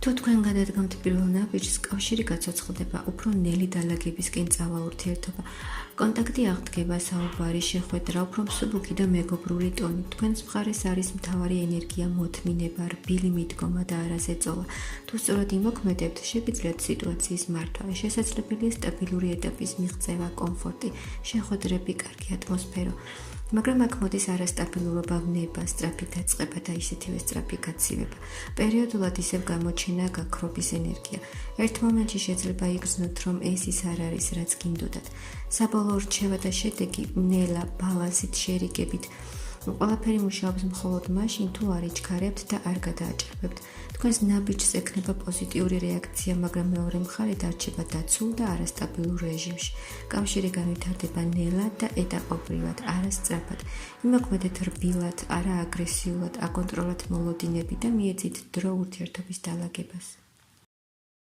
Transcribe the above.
თუ თქვენ გადადგამთ პირველ ნაბიჯს, კავშირი გაცოცხლდება, უფრო ნელი დალაგებისკენ წავა ურთიერთობა. კონტაქტი აღდგება, საუბარი, შეხვედრა, უფრო მსუბუქი და მეგობრული ტონი. თქვენს მხარეს არის მთავარი ენერგია, მოთმინება, რბილი მიდგომა და არა ზეწოლა. თუ სწორად იმოქმედებთ, შეგიძლიათ სიტუაციის მართვა. შესაძლებელია სტაბილური ეტაპის მიღწევა, კომფორტი, შეხვედრები, კარგი ატმოსფერო. მაგრამ აქ მოდის არასტაბილურობა, ვნება, სწრაფი დაწყება და ისეთივე სწრაფი გაცივება. პერიოდულად ისევ გამოჩენა, გაქრობის ენერგია. ერთ მომენტში შეიძლება იგრძნოთ, რომ ეს ის არ არის, რაც გინდოდათ. საბოლოო რჩევა და შედეგი ნელა, ბალანსით, შერიგებით. ყველაფერი მუშაობს მხოლოდ მაშინ, თუ არ იჩქარებთ და არ გადააჭარბებთ. თქვენს ნაბიჯს ექნება პოზიტიური რეაქცია, მაგრამ მეორე მხარე დარჩება დაცულ და არასტაბილურ რეჟიმში. კავშირი განვითარდება ნელა და ეტაპობრივად, არა სწრაფად. იმოქმედეთ რბილად, არა აგრესიულად, აკონტროლოთ მოლოდინები და მიეცით დრო ურთიერთობის დალაგებას.